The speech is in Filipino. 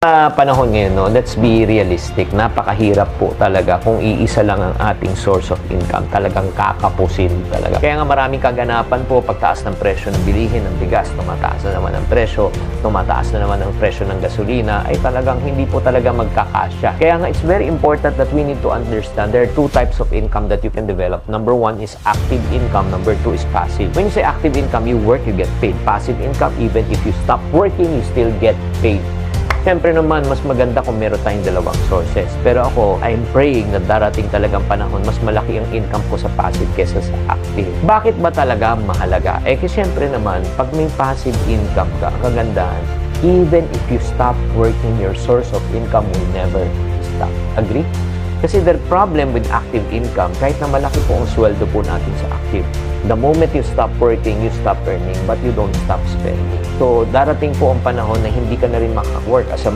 Panahon ngayon, no, let's be realistic. Napakahirap po talaga kung iisa lang ang ating source of income. Talagang kakapusin talaga. Kaya nga maraming kaganapan po pagtaas ng presyo ng bilihin ng bigas, tumataas na naman ang presyo, tumataas na naman ang presyo ng gasolina, ay talagang hindi po talaga magkakasya. Kaya nga it's very important that we need to understand there are two types of income that you can develop. Number one is active income. Number two is passive. When you say active income, you work, you get paid. Passive income, even if you stop working, you still get paid. Siyempre naman, mas maganda kung meron tayong dalawang sources. Pero ako, I'm praying na darating talagang panahon, mas malaki ang income ko sa passive kesa sa active. Bakit ba talaga mahalaga? Kasi siyempre naman, pag may passive income ka, ang kagandahan, even if you stop working, your source of income will never stop. Agree? Kasi the problem with active income, kahit na malaki po ang sweldo po natin sa active, the moment you stop working, you stop earning, but you don't stop spending. So, darating po ang panahon na hindi ka na rin maka-work as a